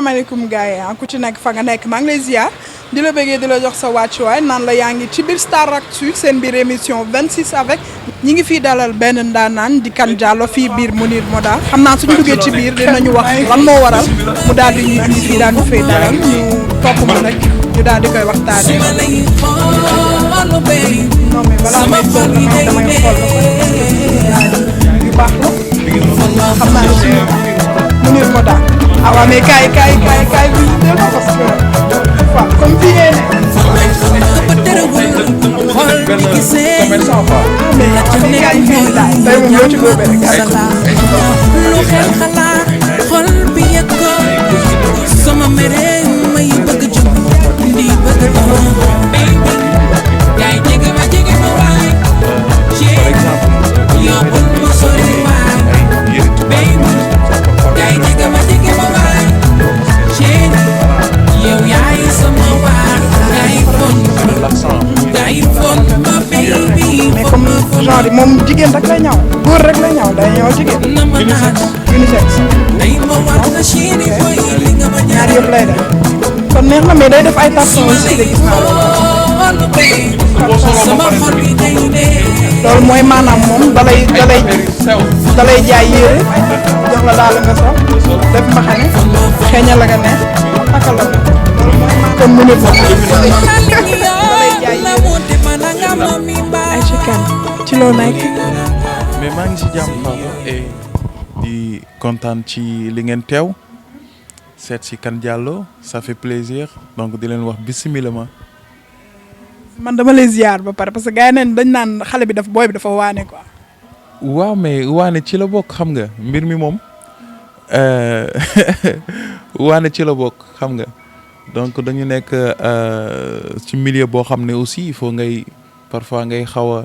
salaamaaleykum gars yi ku ci nekk fa nga nekk maa ngi lay ziar di la bëggee di la jox sa wàccuwaay naan la yaa ngi ci biir Staractu seen biir émission 26 avec ñi ngi fii dalal benn ndaanaan di Kane Diallo fii biir Mounir Moda xam naa suñu duggee ci biir dinañu wax lan moo waral mu daal di ñuy indi fii daal di fay dalal ñu topp mu nag ñu daal di koy waxtaanee. non mais balaa may xool damay xool yu baax la xam naa aussi Mounir Moda ah waaw mais kaay bi ñu delloo parce que comme fii ngeen ne. mais kaay fii nii daal tey moom loo ci góobee rek kaay ko. lu xel xalaat xol bi yëg ko sama mere may bëgg jóg di bëgg doon baby yaay jege ma waay yóbbul ma sori waay baby yaay jege ma waay yow yaay sama waay yaay fon ma baby mais comme genre yi moom jigéen rek lay ñaw góor rek lay ñaw day ñaw jigéen. unisex. ñaar yëpp lay def. kon neex na mais day def ay tartan aussi de gis naa loolu mooy maanaam moom dalay jaay yére jox la daal nga sax def mbaxane xeeñal la nga ne takal la comme mu nit dalay jaay yére ay ci kan ci loo nekk. mais maa ngi si jàmm Papa et di kontaan ci li ngeen teew seet si Kane Diallo ça fait plaisir donc di leen wax bismillah ma. man dama lay ziar ba pare parce que gars yi dañ naan xale bi booy bi dafa waane quoi. waaw mais waane ci la bokk xam nga mbir mi moom waane ci la bokk xam nga donc dañu nekk ci milieu boo xam ne aussi il faut ngay parfois ngay xaw a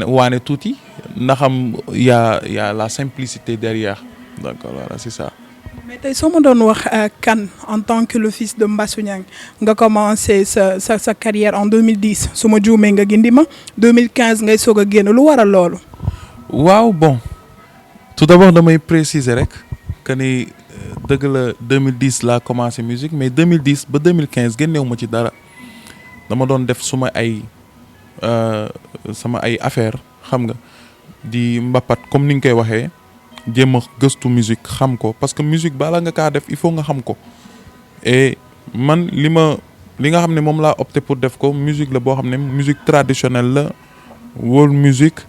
waane tuuti ndax am y a la simplicité derrière donc voilà c'est ça. mais tey soo ma doon wax Kane en tant que le fils de Mbassou Niang nga commencé sa carrière en 2010 su ma juumee nga gindi ma 2015 ngay soog a génn lu waral loolu. waaw bon tout d'abord damay préciser rek que ni dëgg la 2010 laa commencé musique mais 2010 ba 2015 génneewu ma ci dara dama doon def sama ay affaire xam nga di mbapat comme ni nga koy waxee. jéem a gëstu musique xam ko parce que musique bala nga kaa def il faut nga xam ko et man li nga xam ne moom laa opté pour def ko musique la boo xam ne musique traditionnelle la world musique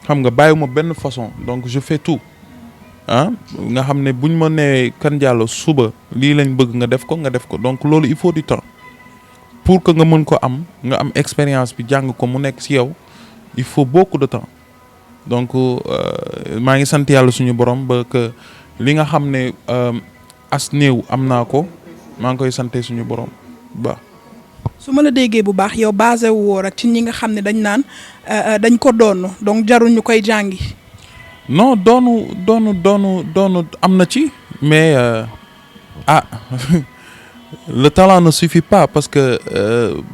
xam nga bàyyiwuma benn façon donc je fais tout ah nga xam ne buñ ma nee Kane Diallo suba lii lañ bëgg nga def ko donc loolu il faut du temps pour que nga mën ko am nga am expérience bi jàng ko mu nekk ci yow il faut beaucoup de temps. donc maa ngi sant yàlla suñu borom ba que li nga xam ne as néew am naa ko maa ngi koy sante suñu borom ba. su ma la déggee bu baax yow basé wu woo rek ci ñi nga xam ne dañ naan dañ ko doon donc jarul ñu koy jàngi. non doonu am na ci mais le talent ne suffit pas parce que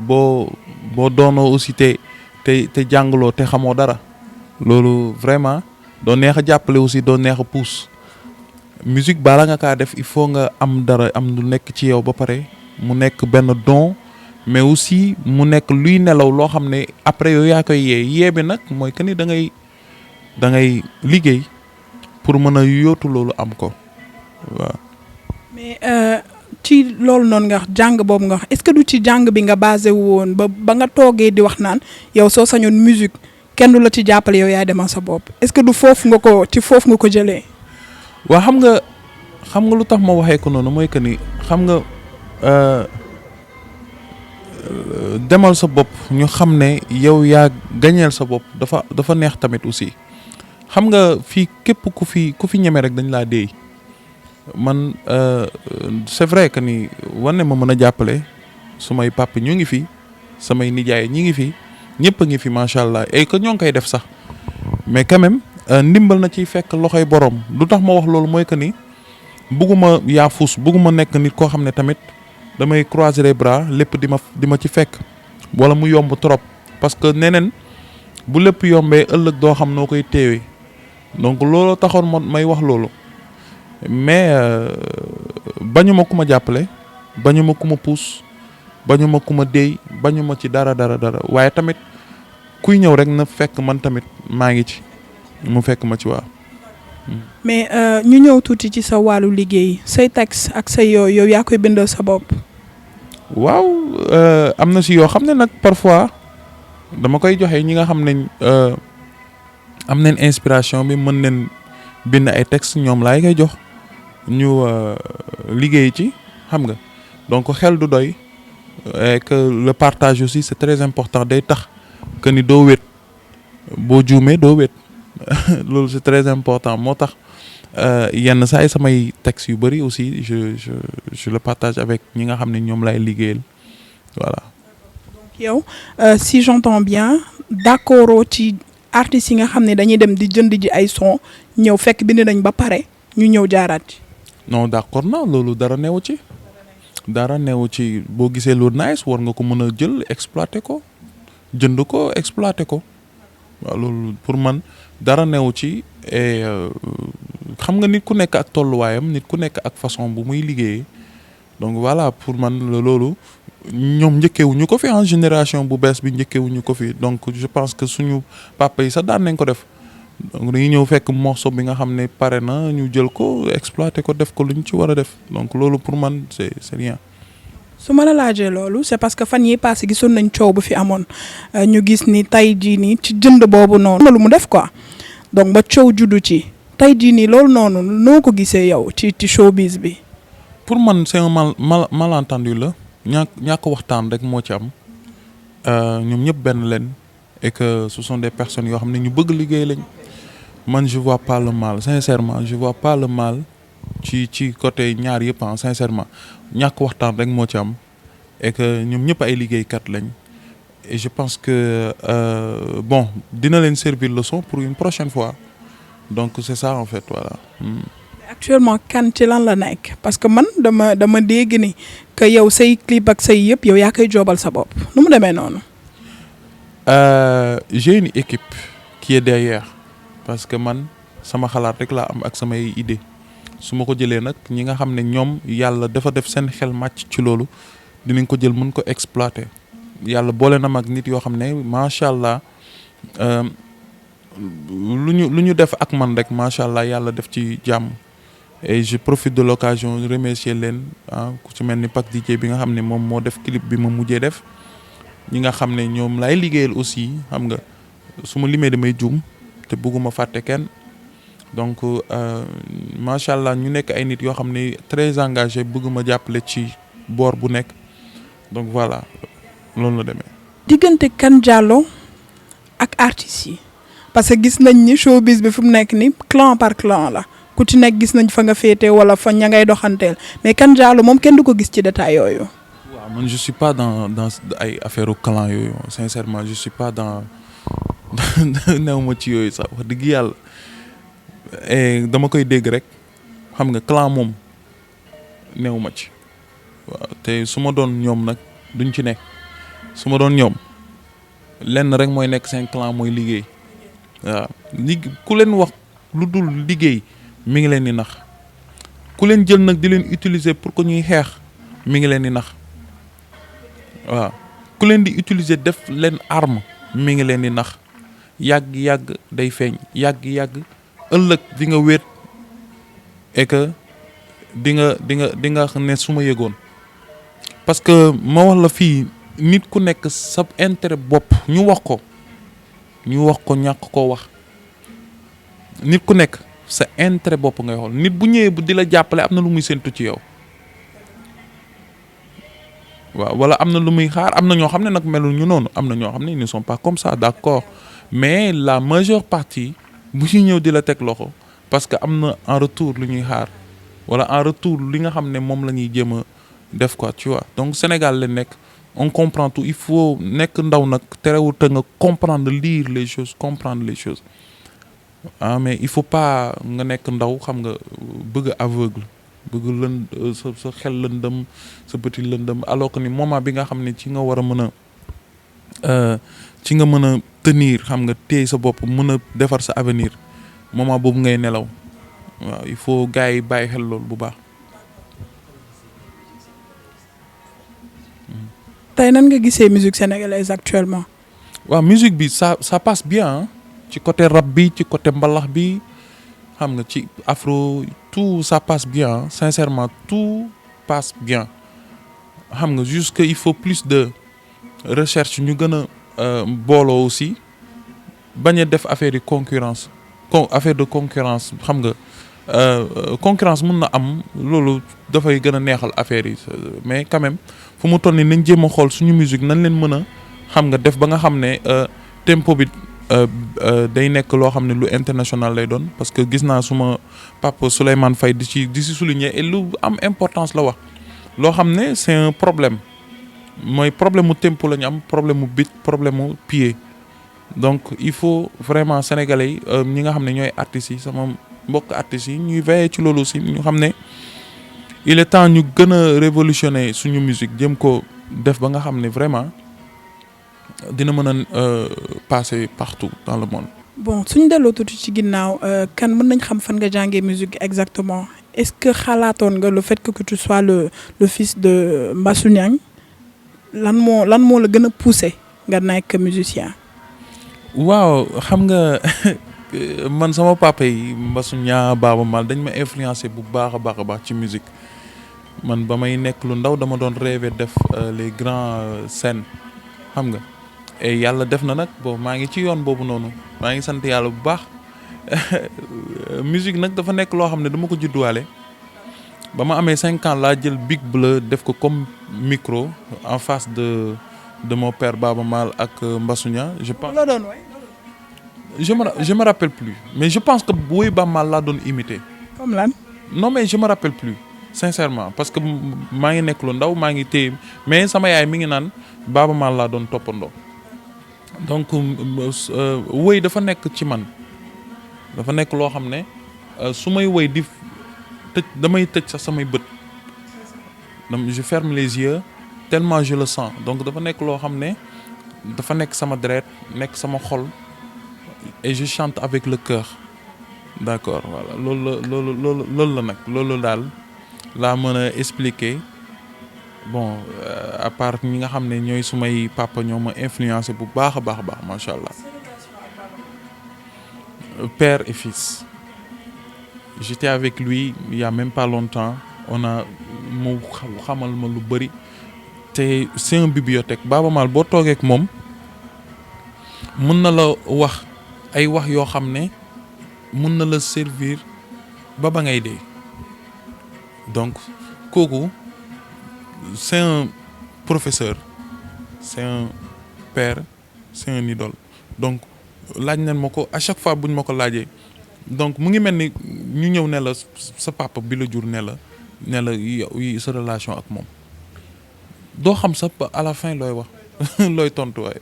boo doonoo aussi te jàngaloo te xamoo dara. loolu vraiment doo neex a jàppale aussi doo neex a pousse musique bala nga kaa def il faut nga am dara am lu nekk ci yow ba pare mu nekk benn don mais aussi mu nekk luy nelaw loo xam ne après yow yaa koy yee bi nag mooy que ni da ngay liggéey pour mën a yóotu loolu am ko waaw. mais ci loolu noonu nga wax jàng boobu nga wax est-ce que du ci jàng bi nga basé woon ba nga toogee di wax naan yow soo sañoon musique. kenn du la ci jàppale yow yaay demal sa bopp est-ce que du foofu nga ko jëlee. waaw xam nga lu tax ma waxee ko noonu mooy que ni xam nga demal sa bopp ñu xam ne yow yaa gañeel sa bopp dafa neex tamit aussi xam nga fii képp ku fi ñeme rek dañ laa déey man c'est vrai que ni war na ma mën a jàppale sumay papa ñu ngi fi samay nijaay ñi ngi fi. ñëpp a ngi fi macha allah et que ñoo ngi koy def sax mais quand même ndimbal na ciy fekk loxoy borom lu tax ma wax loolu mooy que ni bugguma yaafus bugguma nekk nit koo xam ne tamit damay croiser les bras lépp di ma ci fekk wala mu yomb trop parce que neneen bu lépp yombee ëllëg doo xam noo koy téewee donc looloo taxoon may wax loolu mais bañuma ku ma jàppale bañuma ku ma puus bañuma ku ma déy bañuma ci dara waaye tamit kuy ñëw rek na fekk man tamit maa ngi ci mu fekk ma ci waaw. mais ñu ñëw tuuti ci sa wàllu liggéey say texte ak say yow yaa koy bindal sa bopp. waaw am na si yoo xam ne nag parfois dama koy joxe ñi nga xam ne am nañ inspiration bi mën nañ bind ay texte ñoom laay koy jox ñu liggéey ci xam nga donc xel du doy et que le partage aussi c'est très important day tax que ni doo wét boo juumee doo wét loolu c'est très important moo tax yenn saa yi samay textes yu bëri aussi je le partage avec ñi nga xam ne ñoom lay liggéeyal voilà. donc yow si j'entends bien d'accord ci artistes yi nga xam ne dañuy dem di jënd ji ay son ñëw fekk bind nañ ba pare ñu ñëw jaaraat ci. non d'accord na loolu dara neewu ci boo gisee lu nice war nga ko mën a jël exploiter ko jënd ko exploiter ko waaw loolu pour man dara neewu ci et xam nga nit ku nekk ak tolluwaayam nit ku nekk ak façon bu muy liggéeyee donc voilà pour man loolu ñoom njëkkeewuñu ko fi en génération bu bees bi njëkkeewuñu ko fi donc je pense que suñu papa yi sax daan nañ ko def donc dañuy ñëw fekk morceau bi nga xam ne pare na ñu jël ko exploiter ko def ko lu ñu ci war a def donc loolu pour man c'est rien. su ma la laajee loolu c'est parce que fan yi passé gisoon nañ coow bu fi amoon ñu gis ni tey jii nii ci jënd boobu noonu. lu mu def quoi donc ba coow juddu ci tey jii nii loolu noonu noo ko gisee yow ci showbiz bi. pour man c'est un malentendu la ñàkk waxtaan rek moo ci am ñoom ñëpp benn leen et que ce sont des personnes yoo xam ne ñu bëgg liggéey lañ man je vois pas le mal sincèrement je vois pas le mal ci côté ñaar yëpp sincèrement ñàkk waxtaan rek moo ci am et que ñoom ñëpp ay liggéeykat lañ et je pense que bon dina leen servir leçon pour une prochaine fois donc c'est ça en fait voilà. actuellement kan ci lan la nekk parce que man dama dégg ni que yow say clip ak say yëpp yow yaa koy joobal sa bopp nu mu demee noonu. J'ai une équipe qui est derrière parce que man sama xalaat rek laa am ak samay idée su ma ko jëlee nag ñi nga xam ne ñoom yàlla dafa def seen xel màcc ci loolu dinañ ko jël mën ko exploiter yàlla boole na mag nit yoo xam ne macha allah lu ñu def ak man rek macha allah yàlla def ci jàmm. Et je profite de l'occasion de remercier leen ku ci mel ni Pac DJ bi nga xam ne moom moo def clip bi ma mujjee def ñi nga xam ne ñoom laay liggéeyal aussi xam nga su ma limee damay juum te bëgguma fàtte kenn donc macha allah ñu nekk ay nit yoo xam ne très engagé bëgguma jàppale ci boor bu nekk donc voilà loolu la demee. diggante Kane Diallo ak artistes yi parce que gis nañ ni showbiz bi fu mu nekk ni clan par clan la. ku ci nekk gis nañ fa nga féete wala fa ña ngay doxanteel mais Kane Diallo moom kenn du ko gis ci détail yooyu. waaw man je suis pas dans ay affaire u clan yooyu sincèrement je suis pas dans néew ma ci yooyu sax wax dëgg yàlla et dama koy dégg rek xam nga clan moom néew ma ci waaw te su ma doon ñoom nag duñ ci nekk su ma doon ñoom lenn rek mooy nekk seen clan mooy liggéey waaw ku leen wax lu dul liggéey. mi ngi leen di nax ku leen jël nag di leen utiliser pour que ñuy xeex mi ngi leen di nax waaw ku leen di utiliser def leen arme mi ngi leen di nax yàgg day feeñ yàgg ëllëg di nga wéet et que di nga ne su ma yëgoon parce que ma wax la fii nit ku nekk sa intérêt bopp ñu wax ko ñàkk koo wax nit ku nekk sa intérêt bopp ngay xool nit bu ñëwee bu di la jàppale am na lu muy séntu ci yow waaw wala am na lu muy xaar am na ñoo xam ne nag melul ñu noonu am na ñoo xam ne ils ne sont pas comme ça d'accord mais la majeure partie bu ñu ñëw di la teg loxo parce que am na en retour lu ñuy xaar wala en retour li nga xam ne moom la ñuy jéem a def quoi tu vois donc Sénégal la nekk on comprend tout il faut nekk ndaw nag terewul te nga comprendre lire les choses comprendre les choses mais il faut pas nga nekk ndaw xam nga bëgg aveugle bëgg sa xel lëndëm sa bëti lëndëm alors que ni moment bi nga xam ne ci nga war a mën a ci nga mën a tenir xam nga téye sa bopp mën a defar sa avenir moment boobu ngay nelaw waaw il faut gars yi bàyyi xel loolu bu baax. tey nan nga gisee musique sénégalaise actuellement. waaw musique bi ça passe bien hein. Ci côté rap bi ci côté mbalax bi xam nga ci afro tout ça passe bien hein. Sincèrement tout passe bien xam nga juste que il faut plus de recherche ñu gën a booloo aussi bañ a def affaire de concurrence affaire de concurrence xam nga concurrence mun na am loolu dafay gën a neexal affaire yi mais quand même fu mu toll nii nañ jéem a xool suñu musique nañ leen mën a xam nga def ba nga xam ne tempo bi day nekk loo xam ne lu international lay doon parce que gis naa suma papa Souleymane Faye di si souligner et lu am importance la wax loo xam ne c'est un problème mooy problème mu tempo la ñu am problème mu beat problème mu pied donc il faut vraiment sénégalais yi ñi nga xam ne ñooy artistes yi sama mbokk artistes yi ñuy veiller ci loolu aussi ñu xam ne il est temps ñu gën a révolutionner suñu musique jëm ko def ba nga xam ne vraiment dina mën a passer partout dans le monde. bon suñ delloo tuuti ci ginnaaw kan mën nañ xam fan nga jàngee musique exactement est-ce que xalaatoon nga le fait que tu sois le fils de Mbassou Niang lan moo la gën a poussé nga nekk musicien. waaw xam nga man sama papa yi Mbassou Niang Baaba Maal dañ ma influencé bu baax a baax ci musique man ba may nekk lu ndaw dama doon rêver def les grands scènes xam nga et yàlla def na nag bon maa ngi ci yoon boobu noonu maa ngi sant yàlla bu baax musique nag dafa nekk loo xam ne dama ko judduwaale ba ma amee 5 ans laa jël Big Bleu def ko comme micro en face de mon père Baaba Maal ak Mbassou Niang je pense. la doon way. je me rappelle plus mais je pense que woy Baaba Maal laa doon imiter. comme lan. non mais je me rappelle plus sincèrement parce que maa ngi nekk lu ndaw maa ngi téye mais sama yaay mi ngi naan Baaba Maal laa doon toppandoo donc woy dafa nekk ci man dafa nekk loo xam ne su may woy di tëj damay tëj sax samay bët je ferme les yeux tellement je le sens donc dafa nekk loo xam ne dafa nekk sama deret nekk sama xol et je chante avec le cœur d'accord voilà loolu la nag loolu daal laa mën a expliquer bon à part ñi nga xam ne ñooy sumay papa ñoo ma influencé bu baax a baax macha allah père et fils j'étais avec lui il y a même pas longtemps mu xamal ma lu bëri te c'est une bibliothèque Baaba Maal boo toogee ak moom mun na la wax ay wax yoo xam ne mun na la servir ba ngay dee donc kooku c'est un professeur c'est un père c'est un idole donc laaj nañ ma ko à chaque fois buñ ma ko laajee donc mu ngi mel ni ñu ñëw ne la sa papa bi la jur ne la yow sa relation ak moom doo xam sa à la fin looy wax looy tontu waaye.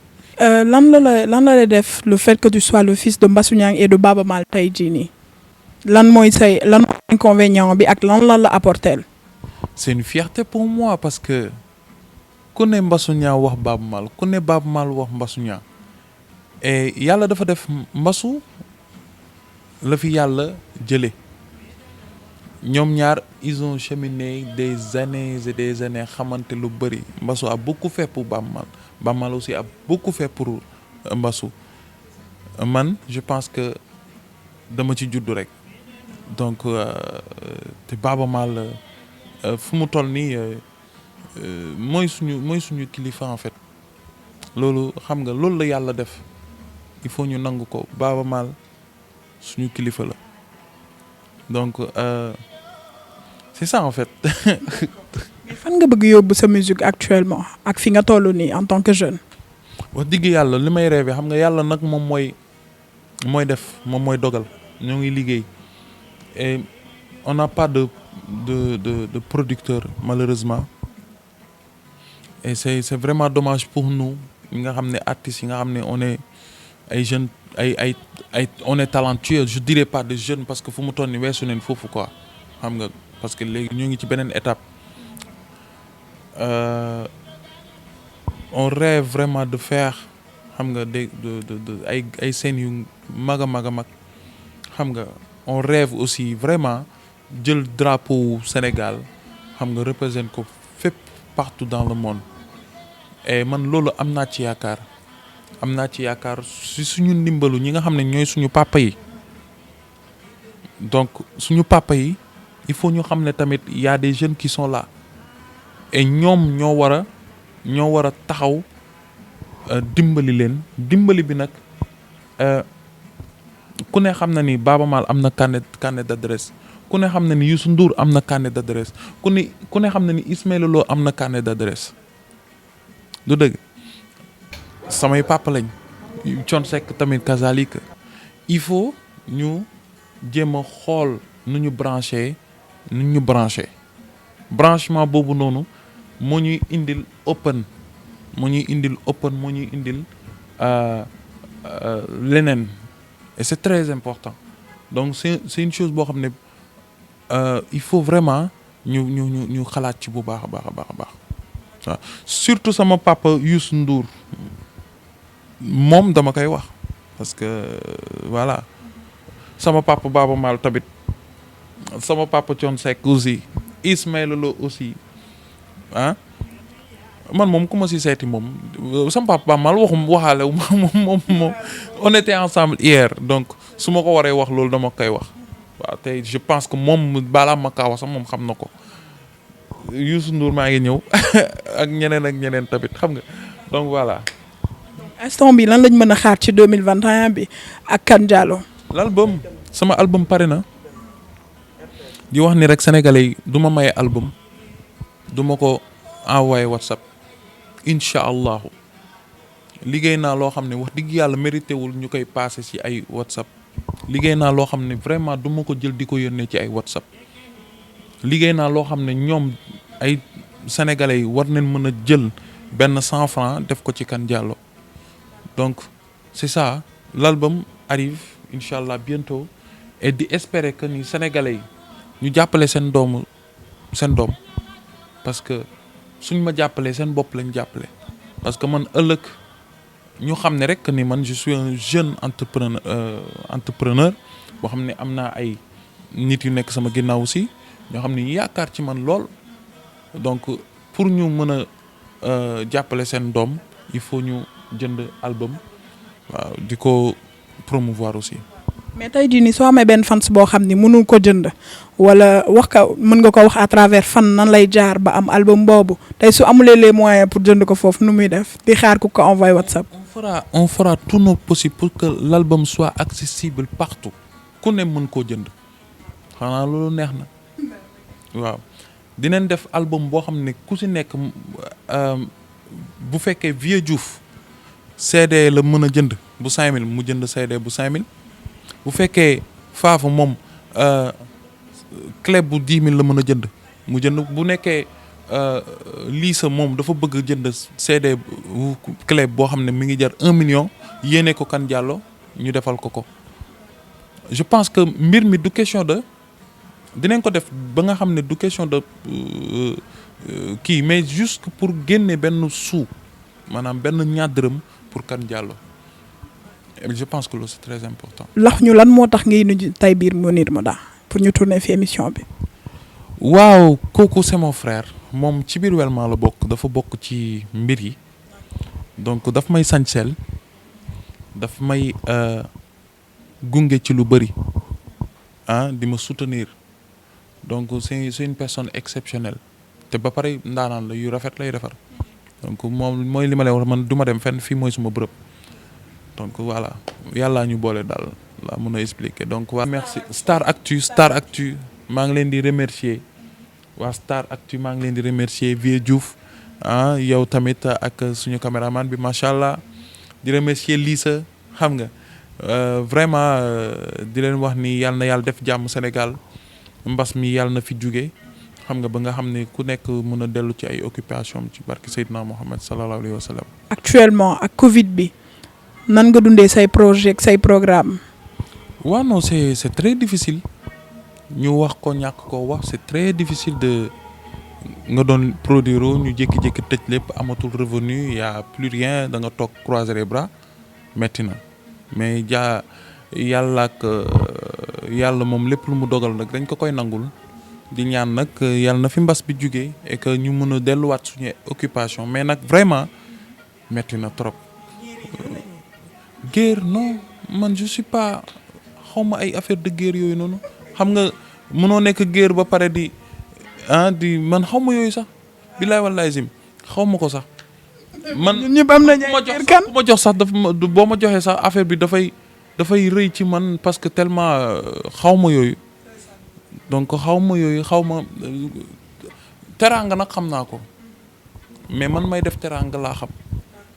lan la def le fait que tu sois le fils de Mbassou Niang et de Baaba Maal tey jii nii lan mooy inconvénient bi ak lan la apporter. c'est une fierté pour moi parce que ku ne Mbassou Niang wax Baaba Maal ku ne Baaba Maal wax Mbassou Niang et yàlla dafa def Mbassou la fi yàlla jële ñoom ñaar ils ont cheminé des années et des années xamante lu bëri Mbassou a beaucoup fait pour Baaba Maal Baaba Maal aussi a beaucoup fait pour Mbassou man je pense que dama ci juddu rek donc te Baaba Maal fu mu toll nii mooy suñu kilifa en fait loolu xam nga loolu la yàlla def il faut ñu nangu ko Baaba Maal suñu kilifa la donc c'est ça en fait. fan nga bëgg yóbbu sa musique actuellement ak fi nga toll nii en tant que jeune. wax dëgg yàlla li may rêvé xam nga yàlla nag moom mooy def moom mooy dogal ñoo ngi liggéey et on n'a pas de producteur malheureusement et c'est vraiment dommage pour nous ñi nga xam ne artistes yi nga xam ne on est ay jeunes ay on est talentueux je dirais pas de jeunes parce que fu mu toll nii weesu nañ foofu quoi xam nga parce que léegi ñoo ngi ci beneen étape on rêve vraiment de faire xam nga ay scènes yu mag a mag xam nga on rêve aussi vraiment jël drapeau Sénégal xam nga représente ko fépp partout dans le monde et man loolu am naa ci yaakaar si suñu ndimbalu ñi nga xam ne ñooy suñu papa yi donc suñu papa yi il faut ñu xam ne tamit y a des jeunes qui sont là et ñoom ñoo war a taxaw dimbali leen dimbali bi nag ku ne xam na ni Baaba Maal am na carnet d'adresse ku ne xam na ni Youssou Ndour am na carnet d'adresse ku ne xam na ni Ismaël Lo am na carnet d'adresse du dëgg samay papa lañ Thione Seck tamit kazalika il faut ñu jéem a xool nu ñu branché branchement boobu noonu moo ñuy indil open moo ñuy indil leneen et c'est très important donc c'est une chose boo xam ne il faut vraiment ñu xalaat ci bu baax a baax waaw surtout sama papa Youssou Ndour moom dama koy wax parce que voilà sama papa Baaba Maal tamit sama papa Thione Seck aussi Ismaël Lo aussi ah man moom ku ma si seeti moom sama papa Baaba Maal waxaale moom on était ensemble hier donc su ma ko waree wax loolu dama koy wax waaw tey je pense que moom balaa ma kaa wax sax moom xam na ko Youssou Ndour maa ngi ñëw ak ñeneen tamit xam nga donc voilà. instant bi lan lañ mën a xaar ci 2021 bi ak Kane Diallo. sama album pare na di wax ni rek sénégalais yi du ma maye album du ma ko envoyé WhatsApp incha allahu liggéey naa loo xam ne wax dëgg yàlla mérité wul ñu koy passé ci ay WhatsApp liggéey naa loo xam ne vraiment du ma ko jël di ko yónnee ci ay WhatsApp liggéey naa loo xam ne ñoom ay sénégalais yi war nañ mën a jël benn 100 francs def ko ci Kane Diallo donc c'est ça l'album arrive incha allah bientôt et di espérer que ni sénégalais yi ñu jàppale seen doom parce que suñ ma jàppalee seen bopp lañ jàppale parce que man ëllëg ñu xam ne rek ni man je suis un jeune entrepreneur boo xam ne am naa ay nit yu nekk sama ginnaaw aussi ñoo xam ne yaakaar ci man lool donc pour ñu mën a jàppale seen doom il faut ñu jënd album waaw di ko promouvoir aussi. mais tey jii nii soo amee benn fans boo xam ni mënu ko jënd wala mën nga ko wax à travers fan nan lay jaar ba am album boobu tey su amulee les moyens pour jënd ko foofu nu muy def di xaar ku ko envoyé WhatsApp. on fera tout nos possible pour que l'album soit accessible partout ku ne mën koo jënd xanaa loolu neex na waaw dinañ def album boo xam ne ku si nekk bu fekkee Vieux Diouf CD la mën a jënd bu 5000 mu jënd CD bu 5000 bu fekkee Faafa moom clé bu 10 000 la mën a jënd mu jënd bu nekkee Lisa moom dafa bëgg jënd CD clé boo xam ne mi ngi jar 1 million yéene ko Kane Diallo ñu defal ko je pense que mbir mi du question de dinañ ko def ba nga xam ne du question de kii mais juste pour génne benn sou maanaam benn ñaar dërëm pour Kane Diallo je pense que loolu c'est très important. lax ñu lan moo tax ngay nuyu tey biir Mounir Moda pour ñu tourner fi émission bi. waaw kooku c'est mon frère moom ci biir Welma la bokk dafa bokk ci mbir yi donc daf may sañseel daf may gunge ci lu bëri di ma soutenir donc c'est une personne exceptionnelle te ba pare ndaanaan la yu rafet lay defar donc moom mooy li ma lay wax man du ma dem fenn fii mooy suma bërëb donc voilà yàllaa ñu boole daal la mën a expliquer donc waa merci Star Actu maa ngi leen di remercier waa Star Actu maa ngi leen di remercier Vieux Diouf yow tamit ak suñu caméraman bi macha allah di remercier Lisa xam nga vraiment di leen wax ni yàlla na yàlla def jàmm Sénégal mbas mi yàlla na fi jóge xam nga ba nga xam ne ku nekk mën a dellu ci ay occupation ci barke Seydina Mohamed sallallahu alayhi wa sallam. actuellement ak Covid bi nan nga dundee say projet say programme. waaw non c'est très difficile ñu wax ko ñàkk koo wax c'est très difficile de nga doon produire ñu jékki-jékki tëj lépp amatul revenu y a plus rien da nga toog croiser les bras metti na mais yàlla ak yàlla moom lépp lu mu dogal nag dañ ko koy nangul di ñaan nag yàlla na fi mbas bi jugee et que ñu mën a delluwaat suñu occupation mais nag vraiment metti na trop. Guerre non man je suis pas xawma ay affaire de guerre yooyu noonu xam nga mënoo nekk guerre ba pare di man xawma yooyu sax billaay wallaay zim xawma ko sax. man ñun ñëpp am nañu ay guerre kan ku ma jox sax boo ma joxee sax affaire bi dafay rëy ci man parce que tellement xawma yooyu donc xawma teraanga nag xam naa ko mais man may def teraanga laa xam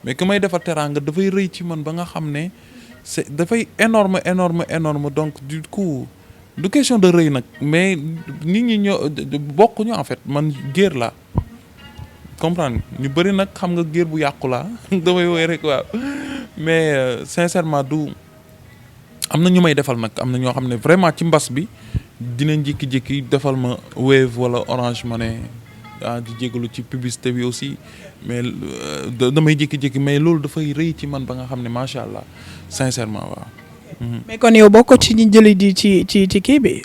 mais que may defar teraanga dafay rëy ci man ba nga xam ne c'est dafay énorme donc du coup du question de rëy nag mais nit ñi ñoo bokkuñu en fait man géer laa comprendre ñu bëri nag xam nga géer bu yàqu laa damay woy rek waaw mais sincèrement du am na ñu may defal nag am na ñoo xam ne vraiment ci mbas bi dinañ jékki-jékki defal ma Wave wala Orange Money di jégalu ci publicité bi aussi mais damay jékki-jékki mais loolu dafay rëy ci man ba nga xam ne macha allah sincèrement waaw. mais kon yow bokk ci ñi jëli di ci kii bi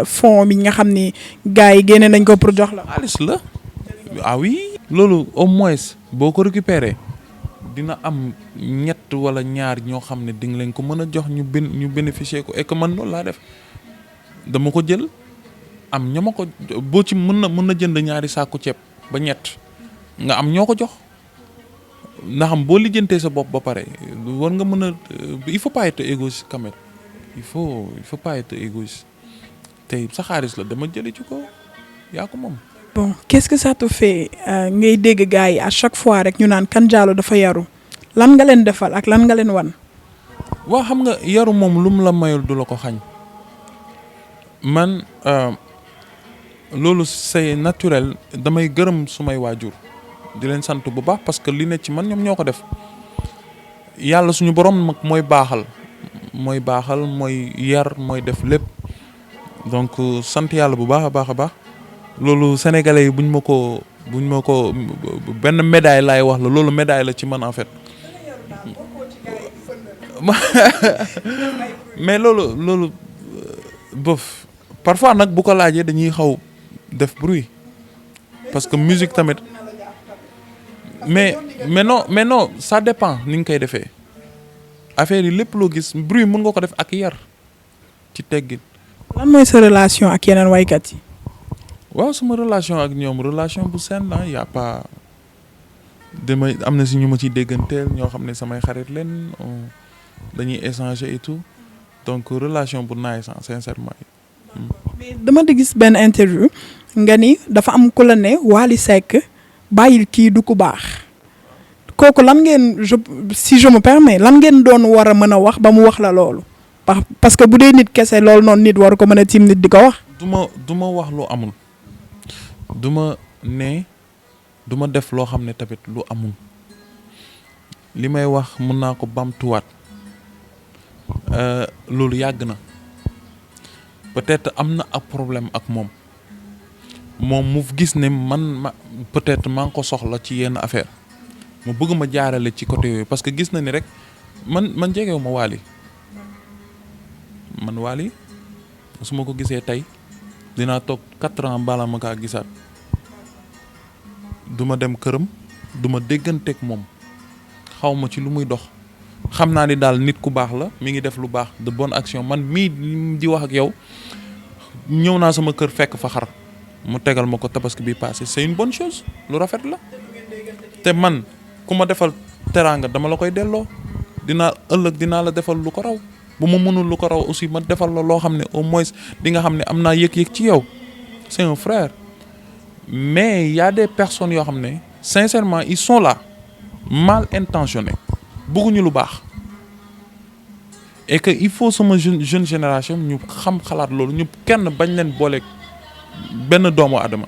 fond bi nga xam ni gars yi génne nañ ko pour jox la. xaalis la ah oui. loolu au moins boo ko récupéré dina am ñett wala ñaar ñoo xam ne di nga leen ko mën a jox ñu bénéficier ko et que man loolu laa def dama ko jël am ña ma ko boo ci mën na jënd ñaari saaku ceeb ba ñett nga am ñoo ko jox ndax am boo lijjantee sa bopp ba pare war nga mën a il faut pas être égoïste quand même il faut pas être égoïste tey sa xaalis la dama jëli ci ko yaa ko moom. bon qu'est-ce que ça te fait ngay dégg gars yi à chaque fois rek ñu naan Kane Diallo dafa yaru lan nga leen defal ak lan nga leen wan. waa xam nga yaru moom lu mu la mayul du la ko xañ man loolu c'est naturel damay gërëm sumay waajur di leen sant bu baax parce que li ne ci man ñoom ñoo ko def yàlla suñu borom nag mooy baaxal mooy yar mooy def lépp donc sant yàlla bu baax a baax. loolu sénégalais yi buñ ma ko benn médaille laay wax la loolu médaille la ci man en fait mais loolu bof parfois nag bu ko laajee dañuy xaw def bruit parce que musique tamit mais non ça dépend ni nga koy defee affaire yi lépp loo gis bruit mën nga ko def ak yar ci teggin. lan mooy sa relation ak yeneen waykat yi. waaw sama relation ak ñoom relation bu saine la y a pas am na si ñu ma ciy dégganteel ñoo xam ne samay xarit leen dañuy échanger et tout donc relation bu nice sincèrement. mais dama di gis benn interview nga ni dafa am ku la ne Wally Seck bàyyil kii du ku baax kooku lan ngeen si je me permets lan ngeen doon war a mën a wax ba mu wax la loolu parce que bu dee nit kese loolu noonu nit war ko mën a tiim nit di ko wax. du ma wax lu amul. du ma def loo xam ne tamit lu amul li may wax mën naa ko bamtuwaat loolu yàgg na peut-être am na ab problème ak moom mu gis ne man peut-être maa ngi ko soxla ci yenn affaire mu bëgg ma jaarale ci côté yooyu parce que gis na ni rek man jegewu ma Wally su ma ko gisee tey dinaa toog 4 ans bala ma kaa gisaat du ma dem këram du ma dégganteeg moom xaw ma ci lu muy dox xam naa ni daal nit ku baax la mi ngi def lu baax de bonne action man mii di wax ak yow ñëw naa sama kër fekk fa xar mu tegal ma ko tabaski bi passé c'est une bonne chose lu rafet la te man ku ma defal teraanga dama la koy delloo dinaa la defal lu ko raw bu ma mënul lu ko raw aussi ma defal la loo xam ne au moins di nga xam ne am naa yëg-yëg ci yow c'est un frère mais y a des personnes yoo xam ne sincèrement ils sont là mal intentionnés bëgguñu lu baax et que il faut sama jeune génération ñu xam xalaat loolu ñu kenn bañ leen booleeg benn doomu adama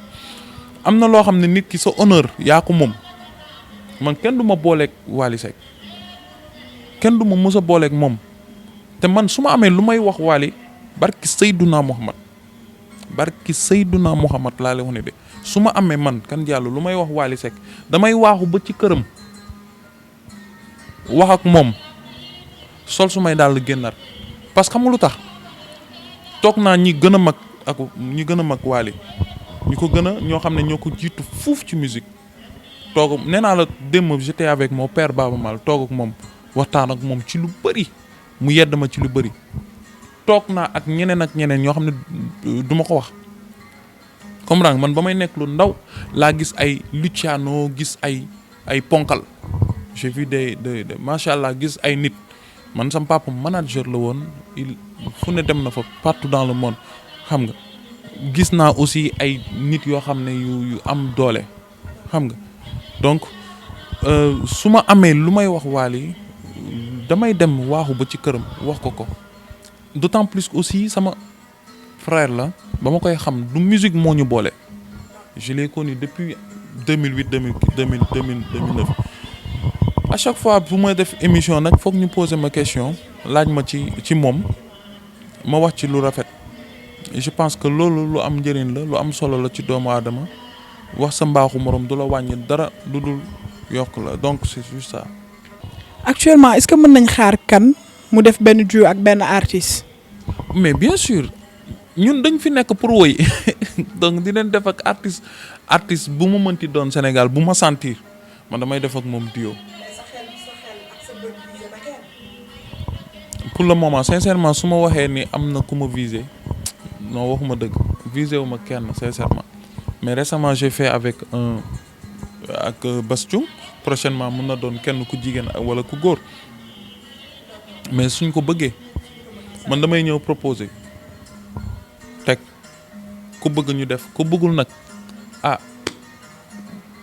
am na loo xam ne nit ki sa honneur yaa ko moom man kenn du ma booleeg Wally Seck kenn du ma mës a booleeg moom te man su ma amee lu may wax Wally barki Seydouna Muhammad laa lay wax ne de su ma amee man Kane Diallo lu may wax Wally Seck damay waaxu ba ci këram wax ak moom sol su may daal génnaat parce que xam nga lu tax toog naa ñi gën a mag ak ñi gën a mag Wally ñi ko gën a ñoo xam ne ñoo ko jiitu fuuf ci musique toog nee naa la démb j'étais avec mon père Baba Mal toog ak moom waxtaan ak moom ci lu bëri mu yedd ma ci lu bëri toog naa ak ñeneen ñoo xam ne du ma ko wax comprendre man ba may nekk lu ndaw laa gis ay Luciano gis ay ponkal j'ai vu des macha allah gis ay nit man sam papa manager la woon fu ne dem na fa partout dans le monde xam nga gis naa aussi ay nit yoo xam ne yu am doole xam nga donc su ma amee lu may wax Wally damay dem waaxu ba ci këram wax ko d'autant plus que aussi sama frère la ba ma koy xam du musique moo ñu boole je l'ai connu depuis 2008 2009 à chaque fois bu may def émission nag foog ñu poser ma question laaj ma ci moom ma wax ci lu rafet je pense que loolu lu am njëriñ la lu am solo la ci doomu aadama wax sa mbaaxu morom du la wàññi dara lu dul yokk la donc c'est juste ça. actuellement est-ce que mën nañ xaar kan mu def benn duo ak benn artiste. mais bien sûr ñun dañ fi nekk pour woy donc di leen def ak artiste bu mu mënti doon Sénégal bu ma sentir man damay def ak moom duo. pour le moment sincèrement su ma waxee ni am na ku ma visé non waxuma dëgg visé wu ma kenn sincèrement mais récemment j'ai fait avec Bass Thioung prochainement mën na doon kenn ku jigéen wala ku góor mais suñ ko bëggee man damay ñëw proposer teg ku bëgg ñu def ku bëggul nag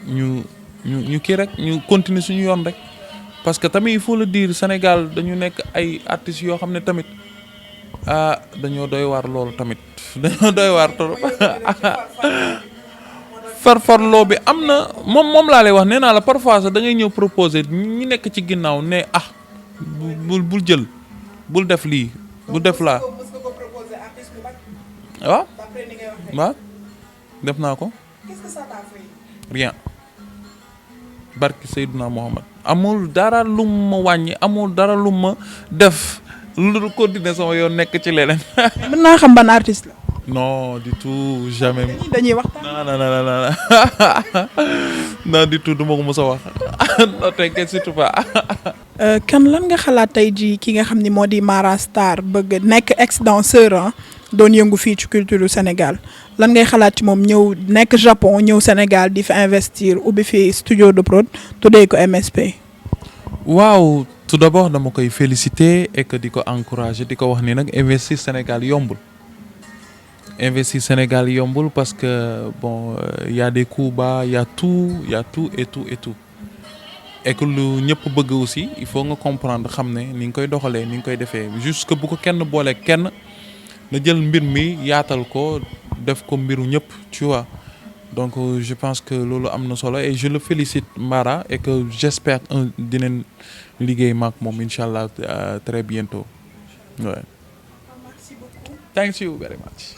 ñu kii rek ñu continuer suñu yoon rek parce que tamit il faut le dire Sénégal dañu nekk ay artistes yoo xam ne tamit dañoo doy waar loolu tamit dañoo doy waar trop farfarloo bi am na moom laa lay wax nee naa la parfois sax da ngay ñëw proposer ñi nekk ci ginnaaw ne bul jël bul def lii bul def laa waaw def naa ko rien barki Seydina Mohamed amul dara lu ma wàññi amul dara lu ma def lu continuer sama yoon nekk ci leneen. mën naa xam ban artiste la. non du tout jamais. dañuy waxtaan. non non du tout du ma ko mës a wax non t'inquiète surtout pas. kan lan nga xalaat tey jii ki nga xam ni moo di Mara Star bëgg nekk ex danseur doon yëngu fii ci culture Sénégal lan ngay xalaat ci moom ñëw nekk Japon ñëw Sénégal di fi investir ubbi fi studio de prod tuddee ko MSP. waaw tout d'abord dama koy féliciter et que di ko encourager di ko wax ni nag investir Sénégal yombul. Investir Sénégal yombul parce que bon y a des coups bas y a tout et tout et que lu ñëpp bëgg aussi il faut nga comprendre xam ne ni nga koy doxalee ni nga koy defee juste que bu ko kenn boole kenn na jël mbir mi yaatal ko def ko mbiru ñëpp tu vois donc je pense que loolu am na solo et je le félicite Mara et que j'espère dinañ liggéey maak moom incha allah très bientôt ouais. Thank you very much.